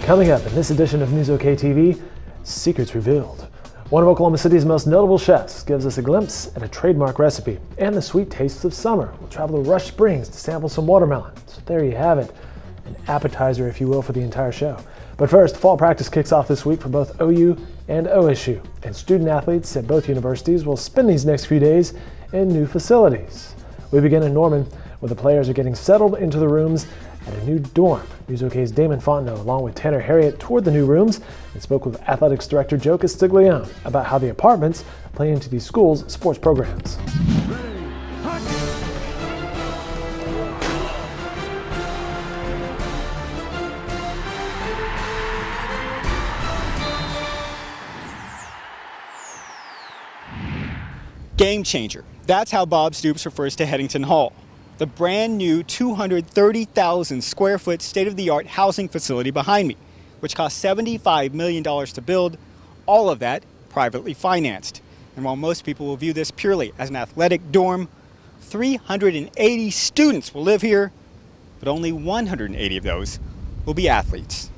Coming up in this edition of NewsOK TV, secrets revealed. One of Oklahoma City's most notable chefs gives us a glimpse at a trademark recipe and the sweet tastes of summer. We'll travel to Rush Springs to sample some watermelon. So there you have it, an appetizer, if you will, for the entire show. But first, fall practice kicks off this week for both OU and OSU, and student athletes at both universities will spend these next few days in new facilities. We begin in Norman, where the players are getting settled into the rooms at a new dorm. NewsOK's Damon Fontenot, along with Tanner Harriet, toured the new rooms and spoke with Athletics Director Joe Castiglione about how the apartments play into these schools' sports programs. Game changer. That's how Bob Stoops refers to Headington Hall, the brand new 230,000 square foot state-of-the-art housing facility behind me, which cost $75 million to build, all of that privately financed. And while most people will view this purely as an athletic dorm, 380 students will live here, but only 180 of those will be athletes.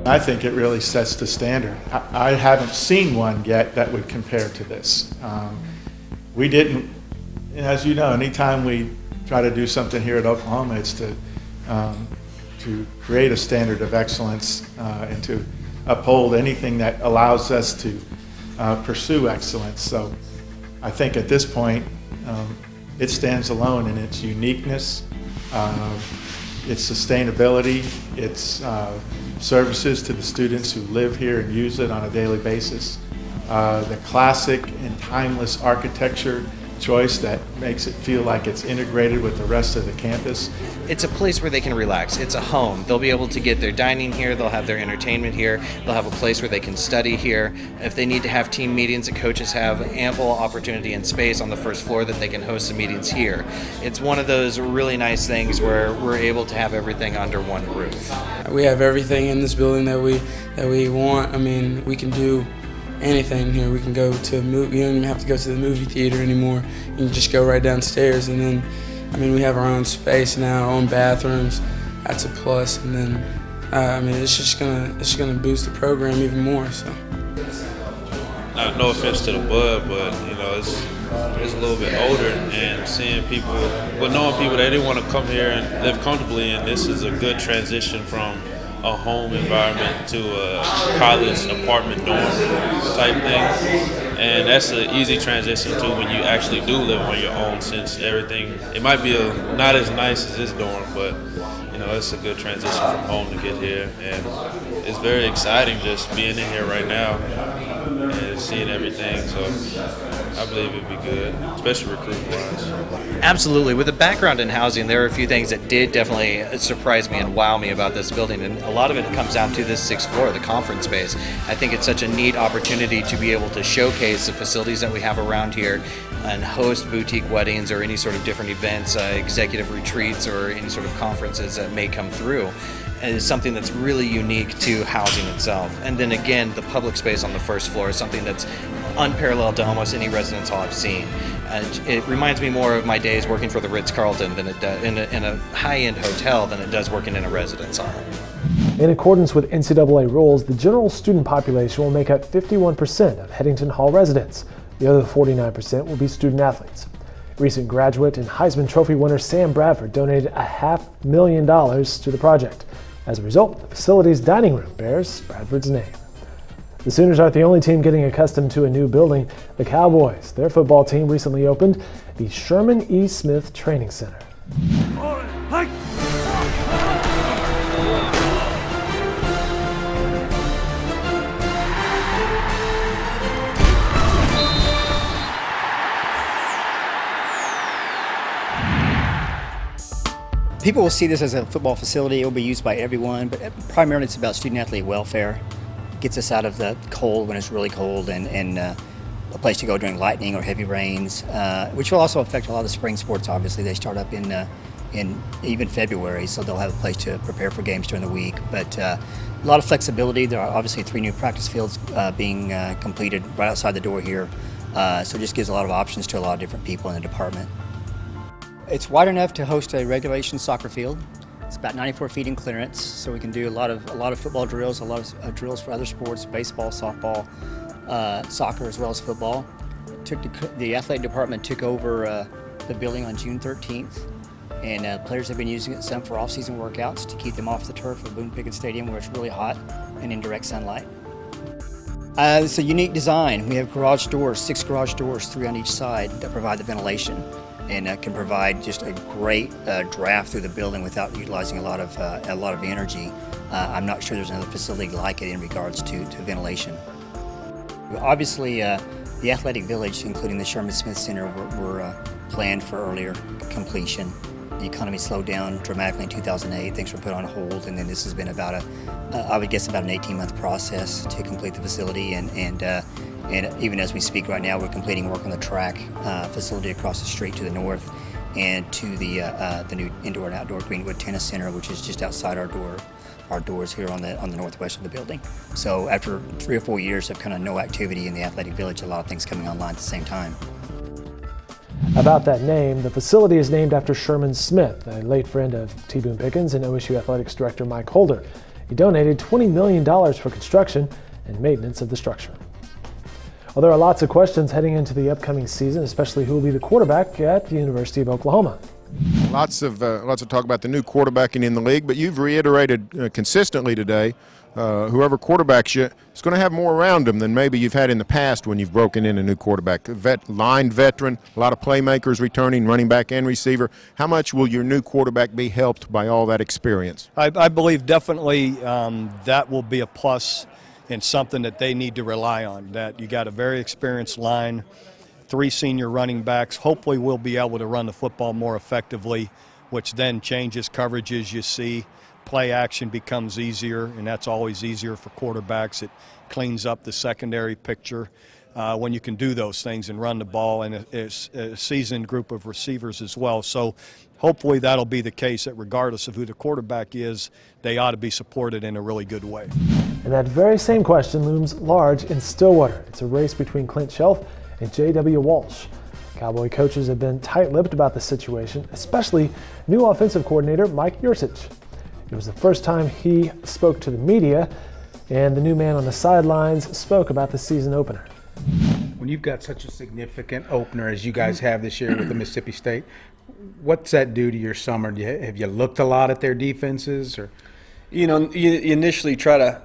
I think it really sets the standard. I haven't seen one yet that would compare to this. We didn't, as you know, anytime we try to do something here at Oklahoma, it's to create a standard of excellence and to uphold anything that allows us to pursue excellence. So I think at this point, it stands alone in its uniqueness, its sustainability, its services to the students who live here and use it on a daily basis. The classic and timeless architecture choice that makes it feel like it's integrated with the rest of the campus. It's a place where they can relax. It's a home. They'll be able to get their dining here, they'll have their entertainment here, they'll have a place where they can study here. If they need to have team meetings, the coaches have ample opportunity and space on the first floor that they can host the meetings here. It's one of those really nice things where we're able to have everything under one roof. We have everything in this building that we want. I mean, we can do anything here. We can go to you don't even have to go to the movie theater anymore. You can just go right downstairs, and then I mean, we have our own space now, our own bathrooms. That's a plus. And then I mean, it's just gonna boost the program even more. So no offense to the bud, but you know, it's a little bit older, and seeing people, but knowing people that they want to come here and live comfortably, and this is a good transition from a home environment to a college apartment dorm type thing. And that's an easy transition to when you actually do live on your own, since everything, it might be not as nice as this dorm, but you know, it's a good transition from home to get here. And it's very exciting just being in here right now and seeing everything. So I believe it'd be good, especially recruiting-wise. Absolutely. With a background in housing, there are a few things that did definitely surprise me and wow me about this building, and a lot of it comes down to this sixth floor, the conference space. I think it's such a neat opportunity to be able to showcase the facilities that we have around here and host boutique weddings or any sort of different events, executive retreats, or any sort of conferences that may come through. And it's something that's really unique to housing itself. And then again, the public space on the first floor is something that's unparalleled to almost any residence hall I've seen. It reminds me more of my days working for the Ritz-Carlton than it does in a high-end hotel than it does working in a residence hall. In accordance with NCAA rules, the general student population will make up 51% of Headington Hall residents. The other 49% will be student athletes. Recent graduate and Heisman Trophy winner Sam Bradford donated $500,000 to the project. As a result, the facility's dining room bears Bradford's name. The Sooners aren't the only team getting accustomed to a new building. The Cowboys, their football team, recently opened the Sherman E. Smith Training Center. People will see this as a football facility. It will be used by everyone, but primarily it's about student-athlete welfare. Gets us out of the cold when it's really cold, and a place to go during lightning or heavy rains, which will also affect a lot of spring sports. Obviously, they start up in even February, so they'll have a place to prepare for games during the week. But a lot of flexibility. There are obviously 3 new practice fields being completed right outside the door here, so it just gives a lot of options to a lot of different people in the department. It's wide enough to host a regulation soccer field. It's about 94 feet in clearance, so we can do a lot of football drills, a lot of drills for other sports, baseball, softball, soccer, as well as football. The athletic department took over the building on June 13th, and players have been using it some for off-season workouts to keep them off the turf of Boone Pickens Stadium, where it's really hot and in direct sunlight. It's a unique design. We have garage doors, 6 garage doors, 3 on each side, that provide the ventilation, and can provide just a great draft through the building without utilizing a lot of energy. I'm not sure there's another facility like it in regards to ventilation. Obviously, the athletic village, including the Sherman Smith Center, were planned for earlier completion. The economy slowed down dramatically in 2008. Things were put on hold, and then this has been about I would guess about an 18-month process to complete the facility. And even as we speak right now, we're completing work on the track facility across the street to the north, and to the new indoor and outdoor Greenwood Tennis Center, which is just outside our doors here on the northwest of the building. So after 3 or 4 years of kind of no activity in the athletic village, a lot of things coming online at the same time. About that name, the facility is named after Sherman Smith, a late friend of T. Boone Pickens and OSU Athletics Director Mike Holder. He donated $20 million for construction and maintenance of the structure. Well, there are lots of questions heading into the upcoming season, especially who will be the quarterback at the University of Oklahoma. Lots of talk about the new quarterbacking in the league, but you've reiterated consistently today, whoever quarterbacks you is going to have more around them than maybe you've had in the past when you've broken in a new quarterback. Line veteran, a lot of playmakers returning, running back and receiver. How much will your new quarterback be helped by all that experience? I believe definitely that will be a plus and something that they need to rely on, that you got a very experienced line, 3 senior running backs. Hopefully we'll be able to run the football more effectively, which then changes coverages you see. Play action becomes easier, and that's always easier for quarterbacks. It cleans up the secondary picture when you can do those things and run the ball, and a seasoned group of receivers as well. So hopefully that'll be the case, that regardless of who the quarterback is, they ought to be supported in a really good way. And that very same question looms large in Stillwater. It's a race between Clint Shelf and J.W. Walsh. Cowboy coaches have been tight-lipped about the situation, especially new offensive coordinator Mike Yursich. It was the first time he spoke to the media, and the new man on the sidelines spoke about the season opener. When you've got such a significant opener as you guys have this year with the Mississippi State, what's that do to your summer? Have you looked a lot at their defenses, or? You know, you initially try to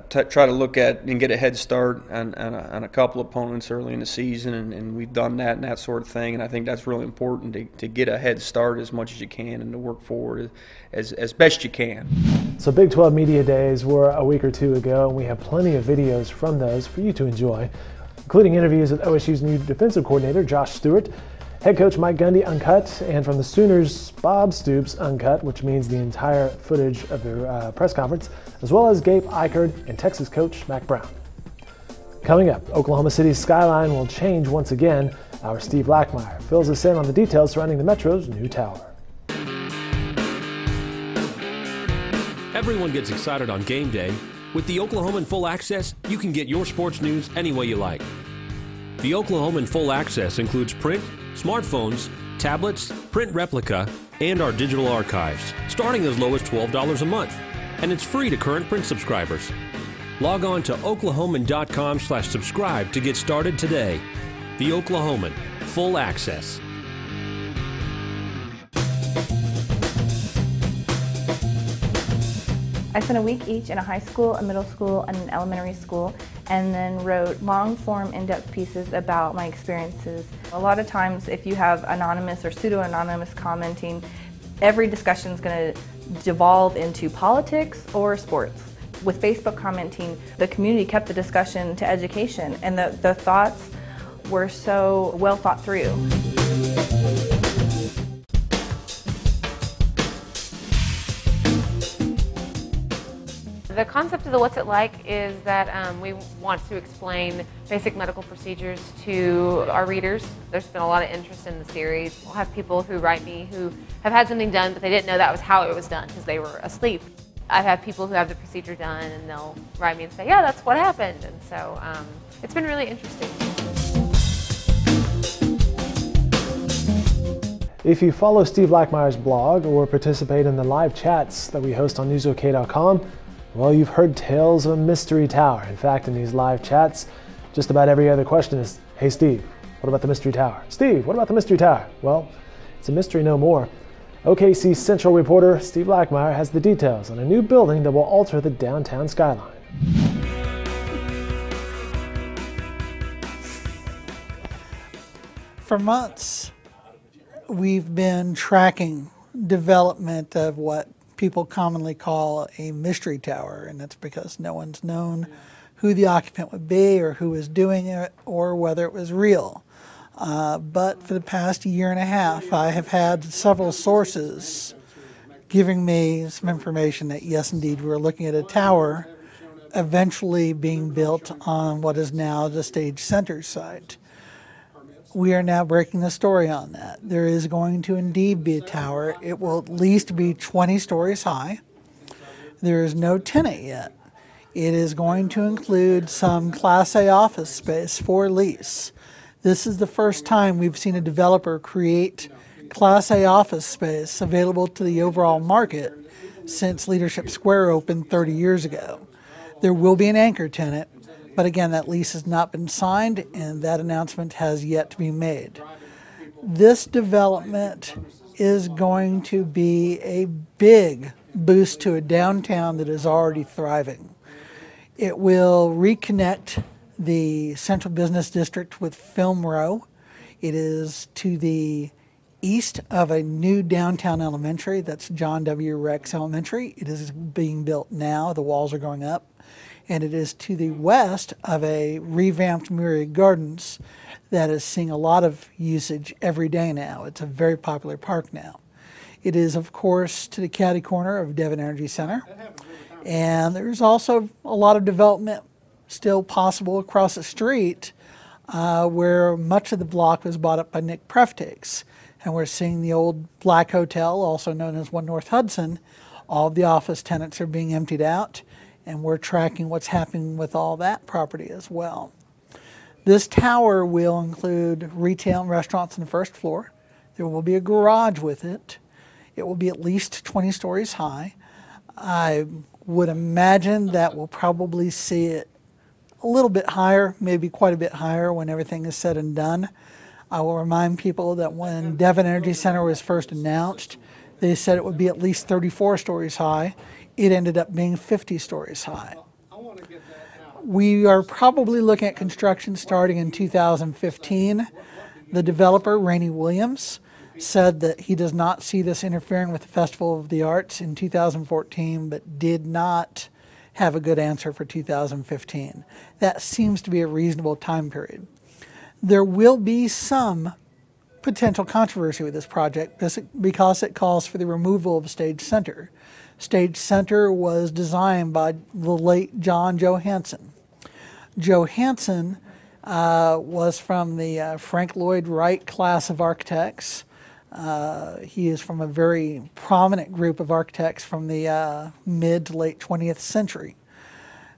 look at and get a head start on a couple opponents early in the season, and we've done that and that sort of thing. And I think that's really important to get a head start as much as you can and to work forward as best you can. So Big 12 Media Days were a week or 2 ago, and we have plenty of videos from those for you to enjoy, including interviews with OSU's new defensive coordinator, Josh Stewart, head coach Mike Gundy uncut, and from the Sooners, Bob Stoops uncut, which means the entire footage of their press conference, as well as Gabe Eichard and Texas coach Mac Brown. Coming up, Oklahoma City's skyline will change once again. Our Steve Lackmeyer fills us in on the details surrounding the Metro's new tower. Everyone gets excited on game day. With the Oklahoman Full Access, you can get your sports news any way you like. The Oklahoman Full Access includes print, smartphones, tablets, print replica, and our digital archives, starting as low as $12 a month. And it's free to current print subscribers. Log on to oklahoman.com/subscribe to get started today. The Oklahoman Full Access. I spent a week each in a high school, a middle school, and an elementary school, and then wrote long-form, in-depth pieces about my experiences. A lot of times, if you have anonymous or pseudo-anonymous commenting, every discussion is going to devolve into politics or sports. With Facebook commenting, the community kept the discussion to education, and the thoughts were so well thought through. The concept of the What's It Like is that we want to explain basic medical procedures to our readers. There's been a lot of interest in the series. We'll have people who write me who have had something done, but they didn't know that was how it was done because they were asleep. I've had people who have the procedure done, and they'll write me and say, yeah, that's what happened. And so it's been really interesting. If you follow Steve Blackmeyer's blog or participate in the live chats that we host on NewsOK.com, well, you've heard tales of a mystery tower. In fact, in these live chats, just about every other question is, hey Steve, what about the mystery tower? Steve, what about the mystery tower? Well, it's a mystery no more. OKC Central reporter Steve Blackmeyer has the details on a new building that will alter the downtown skyline. For months, we've been tracking development of what people commonly call a mystery tower, and that's because no one's known who the occupant would be or who was doing it or whether it was real. But for the past year and a half, I have had several sources giving me some information that yes, indeed, we're looking at a tower eventually being built on what is now the Stage Center site. We are now breaking the story on that. There is going to indeed be a tower. It will at least be 20 stories high. There is no tenant yet. It is going to include some Class A office space for lease. This is the first time we've seen a developer create Class A office space available to the overall market since Leadership Square opened 30 years ago. There will be an anchor tenant, but again, that lease has not been signed and that announcement has yet to be made. This development is going to be a big boost to a downtown that is already thriving. It will reconnect the Central Business District with Film Row. It is to the east of a new downtown elementary. That's John W. Rex Elementary. It is being built now. The walls are going up. And it is to the west of a revamped Myriad Gardens that is seeing a lot of usage every day now. It's a very popular park now. It is, of course, to the catty corner of Devon Energy Center. And there's also a lot of development still possible across the street where much of the block was bought up by Nick Preftigs. And we're seeing the old Black Hotel, also known as One North Hudson. All of the office tenants are being emptied out, and we're tracking what's happening with all that property as well. This tower will include retail and restaurants on the first floor. There will be a garage with it. It will be at least 20 stories high. I would imagine that we'll probably see it a little bit higher, maybe quite a bit higher when everything is said and done. I will remind people that when Devon Energy Center was first announced, they said it would be at least 34 stories high. It ended up being 50 stories high. We are probably looking at construction starting in 2015. The developer, Rainey Williams, said that he does not see this interfering with the Festival of the Arts in 2014, but did not have a good answer for 2015. That seems to be a reasonable time period. There will be some potential controversy with this project because it calls for the removal of Stage Center. Stage Center was designed by the late John Johansson. Johansson was from the Frank Lloyd Wright class of architects. He is from a very prominent group of architects from the mid to late 20th century.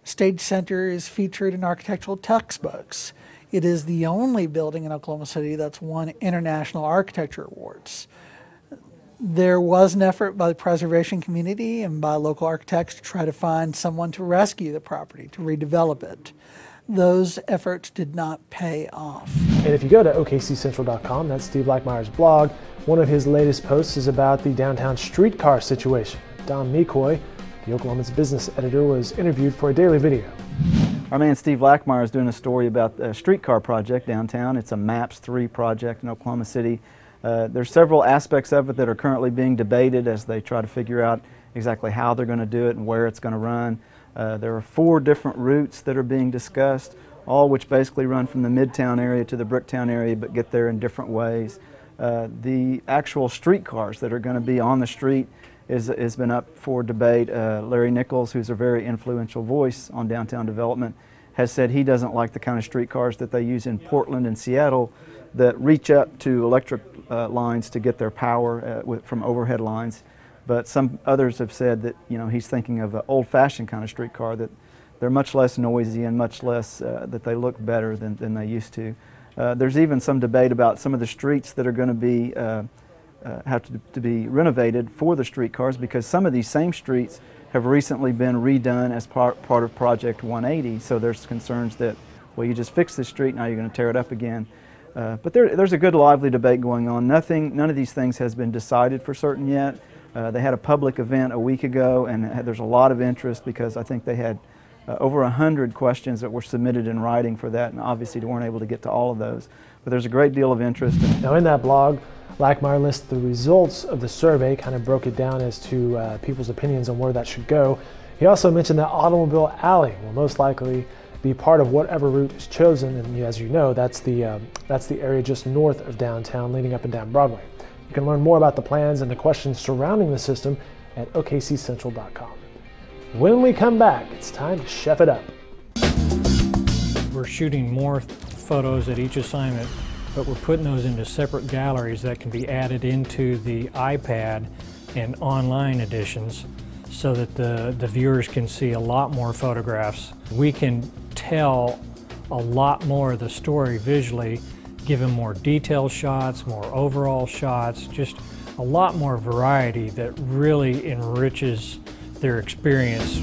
Stage Center is featured in architectural textbooks. It is the only building in Oklahoma City that's won international architecture awards. There was an effort by the preservation community and by local architects to try to find someone to rescue the property, to redevelop it. Those efforts did not pay off. And if you go to OKCCentral.com, that's Steve Blackmeyer's blog, one of his latest posts is about the downtown streetcar situation. Don Mecoy, the Oklahoman's business editor, was interviewed for a daily video. Our man Steve Blackmeyer is doing a story about a streetcar project downtown. It's a MAPS 3 project in Oklahoma City. There's several aspects of it that are currently being debated as they try to figure out exactly how they're going to do it and where it's going to run. There are 4 different routes that are being discussed, all which basically run from the Midtown area to the Bricktown area but get there in different ways. The actual streetcars that are going to be on the street has been up for debate. Larry Nichols, who's a very influential voice on downtown development, has said he doesn't like the kind of streetcars that they use in Portland and Seattle that reach up to electric lines to get their power from overhead lines. But some others have said that he's thinking of an old-fashioned kind of streetcar, that they're much less noisy and much less that they look better than they used to. There's even some debate about some of the streets that are going to be have to be renovated for the streetcars, because some of these same streets have recently been redone as part of Project 180. So there's concerns that, well, you just fixed this street, now you're going to tear it up again. But there's a good lively debate going on. None of these things has been decided for certain yet. They had a public event a week ago, and there's a lot of interest because I think they had over 100 questions that were submitted in writing for that, and obviously they weren't able to get to all of those. But there's a great deal of interest. Now in that blog, Lackmeyer lists the results of the survey, kind of broke it down as to people's opinions on where that should go. He also mentioned that Automobile Alley will most likely be part of whatever route is chosen, and as you know, that's the area just north of downtown leading up and down Broadway. You can learn more about the plans and the questions surrounding the system at okccentral.com. When we come back, it's time to chef it up. We're shooting more photos at each assignment, but we're putting those into separate galleries that can be added into the iPad and online editions so that the viewers can see a lot more photographs. We can tell a lot more of the story visually, give them more detailed shots, more overall shots, just a lot more variety that really enriches their experience.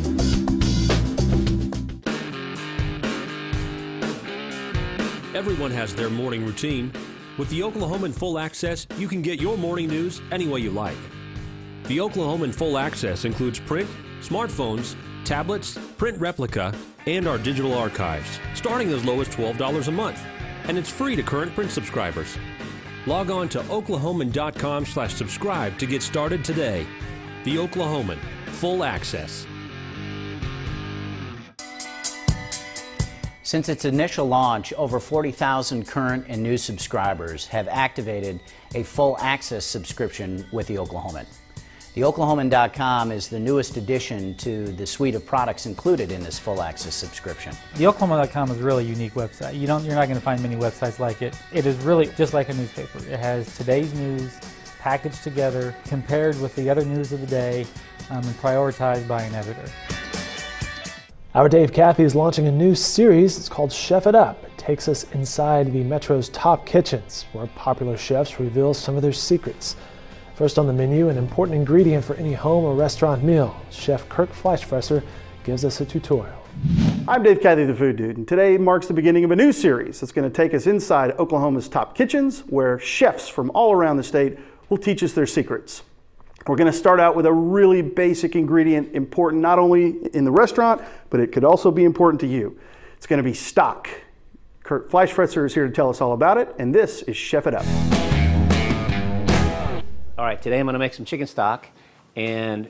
Everyone has their morning routine. With the Oklahoman Full Access, you can get your morning news any way you like. The Oklahoman Full Access includes print, smartphones, tablets, print replica, and our digital archives, starting as low as $12 a month. And it's free to current print subscribers. Log on to oklahoman.com/subscribe to get started today. The Oklahoman Full Access. Since its initial launch, over 40,000 current and new subscribers have activated a full access subscription with the Oklahoman. The Oklahoman.com is the newest addition to the suite of products included in this full access subscription. The Oklahoma.com is a really unique website. You're not going to find many websites like it. It is really just like a newspaper. It has today's news packaged together, compared with the other news of the day, and prioritized by an editor. Our Dave Cathy is launching a new series. It's called Chef It Up. It takes us inside the Metro's top kitchens, where popular chefs reveal some of their secrets. First on the menu, an important ingredient for any home or restaurant meal. Chef Kirk Fleischfresser gives us a tutorial. I'm Dave Cathy, the Food Dude, and today marks the beginning of a new series that's going to take us inside Oklahoma's top kitchens, where chefs from all around the state will teach us their secrets. We're going to start out with a really basic ingredient, important not only in the restaurant, but it could also be important to you. It's going to be stock. Kirk Fleischfresser is here to tell us all about it, and this is Chef It Up. All right, today I'm going to make some chicken stock, and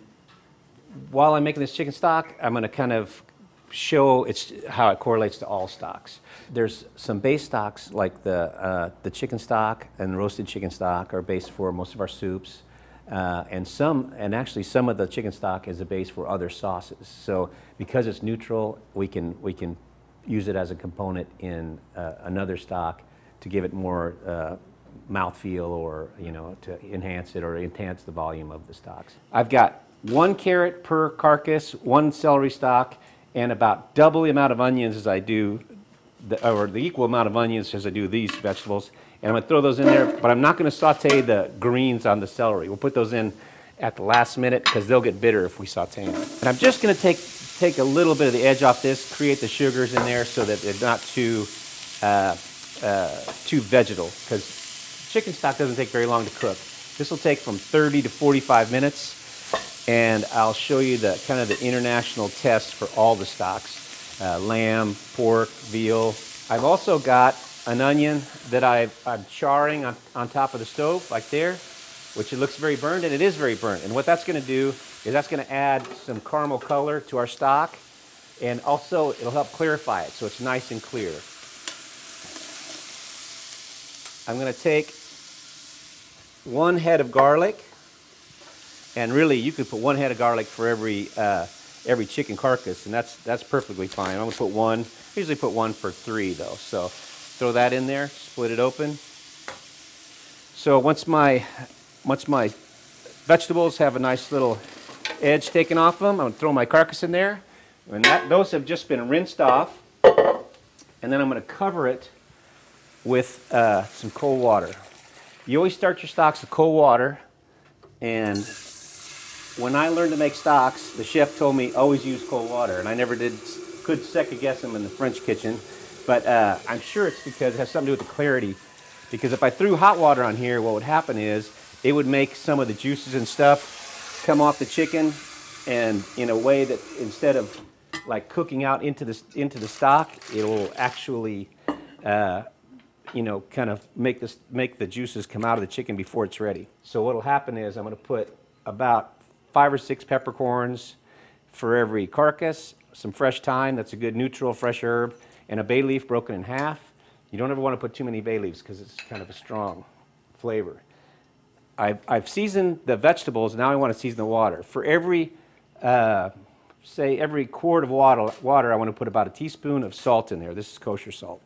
while I'm making this chicken stock, I'm going to kind of show how it correlates to all stocks. There's some base stocks like the chicken stock and roasted chicken stock are base for most of our soups, and actually some of the chicken stock is a base for other sauces. So because it's neutral, we can use it as a component in another stock to give it more mouthfeel, or to enhance it or enhance the volume of the stocks. I've got 1 carrot per carcass, 1 celery stalk, and about double the amount of onions as I do, or the equal amount of onions as I do these vegetables. And I'm going to throw those in there, but I'm not going to saute the greens on the celery. We'll put those in at the last minute because they'll get bitter if we saute them. And I'm just going to take a little bit of the edge off this, create the sugars in there so that they're not too vegetal, because chicken stock doesn't take very long to cook. This will take from 30 to 45 minutes, and I'll show you the kind of the international test for all the stocks, lamb, pork, veal. I've also got an onion that I'm charring on top of the stove, like there, which it looks very burned, and it is very burnt. And what that's going to do is that's going to add some caramel color to our stock, and also it'll help clarify it so it's nice and clear. I'm going to take 1 head of garlic, and really you could put 1 head of garlic for every chicken carcass, and that's perfectly fine. I'm going to put 1. Usually put 1 for 3 though. So throw that in there, split it open. So once my vegetables have a nice little edge taken off them, I'm going to throw my carcass in there, and those have just been rinsed off, and then I'm going to cover it with some cold water. You always start your stocks with cold water, and when I learned to make stocks, the chef told me always use cold water, and I never could second guess them in the French kitchen, but I'm sure it's because it has something to do with the clarity, because if I threw hot water on here, what would happen is it would make some of the juices and stuff come off the chicken, and in a way that instead of like cooking out into the stock, it will actually you know, kind of make the juices come out of the chicken before it's ready. So what will happen is I'm going to put about 5 or 6 peppercorns for every carcass, some fresh thyme, that's a good neutral fresh herb, and a bay leaf broken in half. You don't ever want to put too many bay leaves because it's kind of a strong flavor. I've seasoned the vegetables, now I want to season the water. For every, say every quart of water, I want to put about a teaspoon of salt in there. This is kosher salt.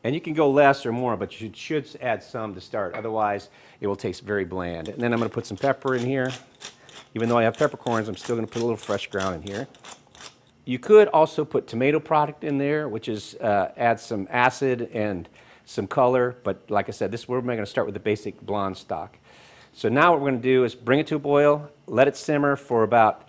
And you can go less or more, but you should add some to start. Otherwise, it will taste very bland. And then I'm going to put some pepper in here. Even though I have peppercorns, I'm still going to put a little fresh ground in here. You could also put tomato product in there, which is add some acid and some color. But like I said, we're going to start with the basic blonde stock. So now what we're going to do is bring it to a boil, let it simmer for about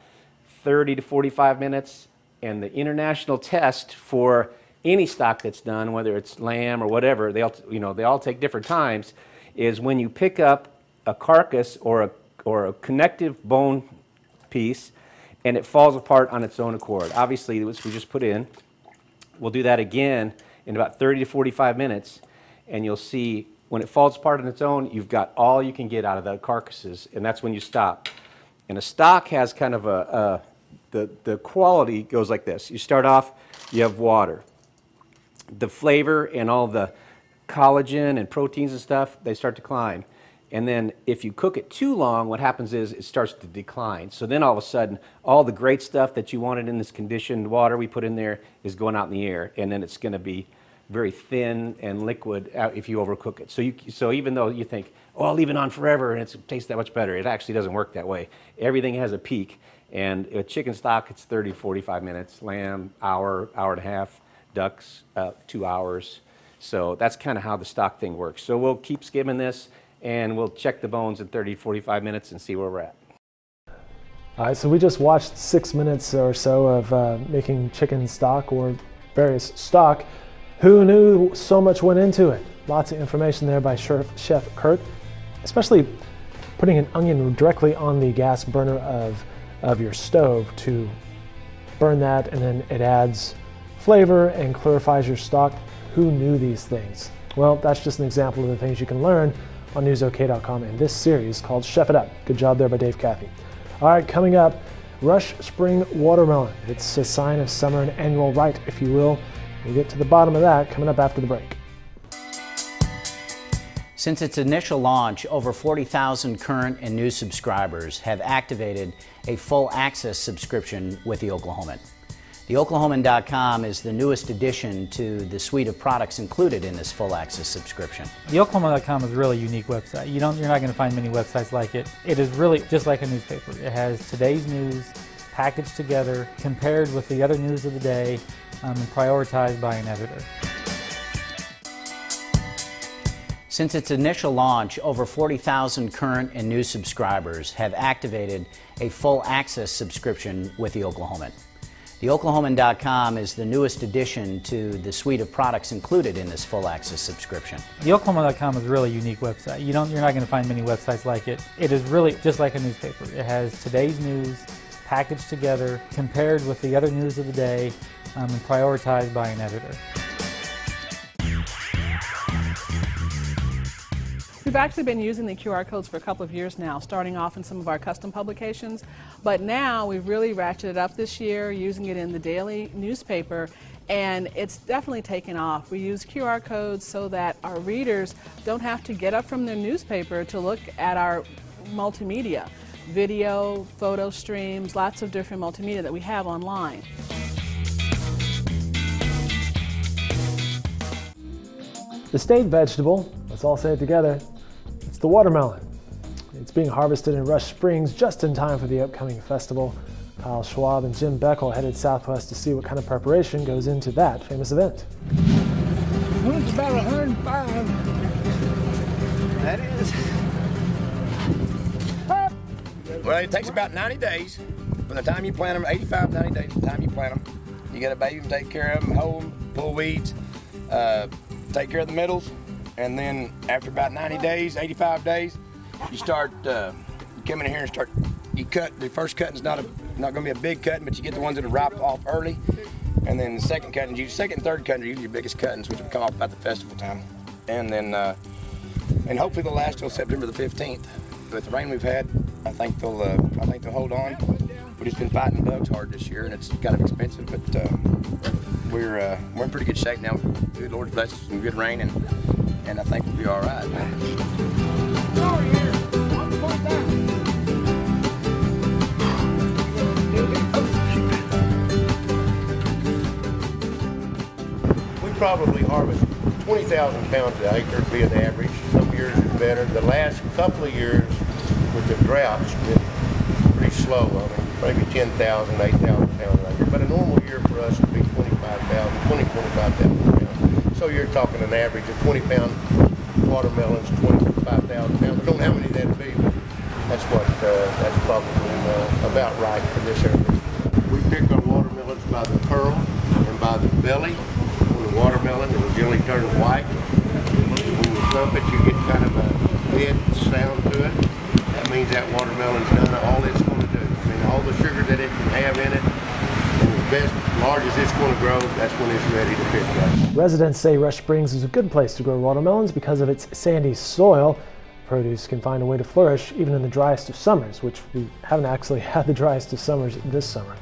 30 to 45 minutes. And the international test for any stock that's done, whether it's lamb or whatever, they all take different times, is when you pick up a carcass or a connective bone piece and it falls apart on its own accord. Obviously, which we just put in, we'll do that again in about 30 to 45 minutes, and you'll see when it falls apart on its own, you've got all you can get out of the carcasses, and that's when you stop. And a stock has kind of the quality goes like this. You start off, you have water. The flavor and all the collagen and proteins and stuff, they start to climb. And then if you cook it too long, what happens is it starts to decline. So then all of a sudden, all the great stuff that you wanted in this conditioned water we put in there is going out in the air. And then it's going to be very thin and liquid if you overcook it. So even though you think, oh, I'll leave it on forever and it tastes that much better, it actually doesn't work that way. Everything has a peak. And with chicken stock, it's 30 to 45 minutes. Lamb, hour and a half. Ducks, 2 hours. So that's kind of how the stock thing works. So we'll keep skimming this, and we'll check the bones in 30 to 45 minutes and see where we're at. All right, so we just watched 6 minutes or so of making chicken stock or various stock. Who knew so much went into it? Lots of information there by Chef Kurt, especially putting an onion directly on the gas burner of your stove to burn that, and then it adds flavor and clarifies your stock. Who knew these things? Well, that's just an example of the things you can learn on NewsOK.com in this series called Chef It Up. Good job there by Dave Cathy. All right, coming up, Rush Spring Watermelon. It's a sign of summer, an annual rite, if you will. We'll get to the bottom of that coming up after the break. Since its initial launch, over 40,000 current and new subscribers have activated a full access subscription with The Oklahoman. TheOklahoman.com is the newest addition to the suite of products included in this full access subscription. TheOklahoman.com is a really unique website. You're not going to find many websites like it. It is really just like a newspaper. It has today's news packaged together, compared with the other news of the day, and prioritized by an editor. Since its initial launch, over 40,000 current and new subscribers have activated a full access subscription with The Oklahoman. TheOklahoman.com is the newest addition to the suite of products included in this full access subscription. TheOklahoman.com is a really unique website. You're not going to find many websites like it. It is really just like a newspaper. It has today's news packaged together, compared with the other news of the day, and prioritized by an editor. We've actually been using the QR codes for a couple of years now, starting off in some of our custom publications, but now we've really ratcheted up this year, using it in the daily newspaper, and it's definitely taken off. We use QR codes so that our readers don't have to get up from their newspaper to look at our multimedia, video, photo streams, lots of different multimedia that we have online. The state vegetable, let's all say it together, it's the watermelon. It's being harvested in Rush Springs just in time for the upcoming festival. Kyle Schwab and Jim Beckel headed southwest to see what kind of preparation goes into that famous event. Well, it's about 105. That is. Well, it takes about 90 days from the time you plant them, 85, 90 days from the time you plant them. You got to bathe them, take care of them, hoe them, pull weeds, take care of the middles, and then after about 90 days, 85 days, you start, you come in here and start, you cut. The first cutting's not going to be a big cutting, but you get the ones that are ripe off early, and then the second cutting, second and third cutting are usually your biggest cuttings, which will come off about the festival time, and then, and hopefully they'll last till September the 15th. With the rain we've had, I think they'll hold on. We've just been fighting bugs hard this year, and it's kind of expensive, but we're in pretty good shape now. Good Lord's blessed us some good rain, and I think we'll be all right. We probably harvest 20,000 pounds an acre, being the average. Some years it's better. The last couple of years with the drought, it's been pretty slow. I mean, maybe 10,000, 8,000 pounds an acre. But a normal year for us would be 25,000 pounds. So you're talking an average of 20-pound watermelons, 25,000 pounds. We don't know how many that'd be, but that's probably about right for this area. We pick our watermelons by the pearl and by the belly. The watermelon, it will generally turn white. When you thump it, you get kind of a dead sound to it. That means that watermelon's done all it's going to do. I mean, all the sugar that it can have in it, and as best, large as it's going to grow, that's when it's ready to pick up. Residents say Rush Springs is a good place to grow watermelons because of its sandy soil. Produce can find a way to flourish even in the driest of summers, which we haven't actually had the driest of summers this summer.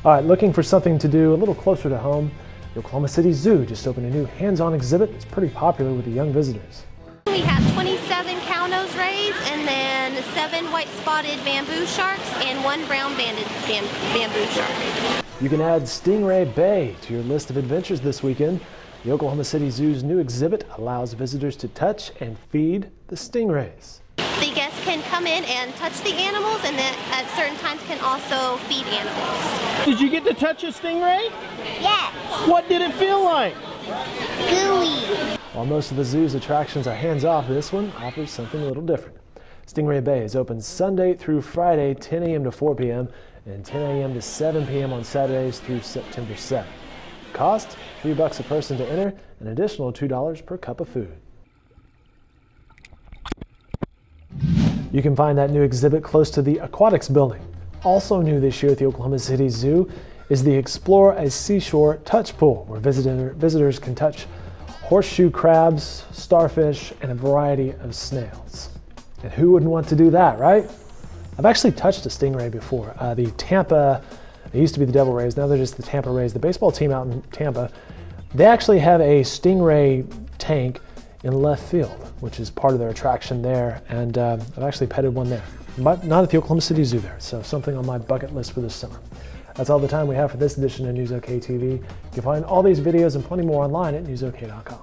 All right, looking for something to do a little closer to home, the Oklahoma City Zoo just opened a new hands-on exhibit that's pretty popular with the young visitors. We have 27 cow-nose rays and then 7 white-spotted bamboo sharks and 1 brown-banded bamboo shark. You can add Stingray Bay to your list of adventures this weekend. The Oklahoma City Zoo's new exhibit allows visitors to touch and feed the stingrays. The guests can come in and touch the animals and then at certain times can also feed animals. Did you get to touch a stingray? Yes. What did it feel like? Gooey. While most of the zoo's attractions are hands-off, this one offers something a little different. Stingray Bay is open Sunday through Friday, 10 a.m. to 4 p.m. and 10 a.m. to 7 p.m. on Saturdays through September 7th. Cost, $3 a person to enter, an additional $2 per cup of food. You can find that new exhibit close to the Aquatics building. Also new this year at the Oklahoma City Zoo is the Explore a Seashore Touch Pool, where visitors can touch horseshoe crabs, starfish, and a variety of snails. And who wouldn't want to do that, right? I've actually touched a stingray before. The Tampa, they used to be the Devil Rays, now they're just the Tampa Rays. The baseball team out in Tampa, they actually have a stingray tank in left field, which is part of their attraction there, and I've actually petted one there. But not at the Oklahoma City Zoo there, so something on my bucket list for this summer. That's all the time we have for this edition of NewsOK TV. You can find all these videos and plenty more online at NewsOK.com.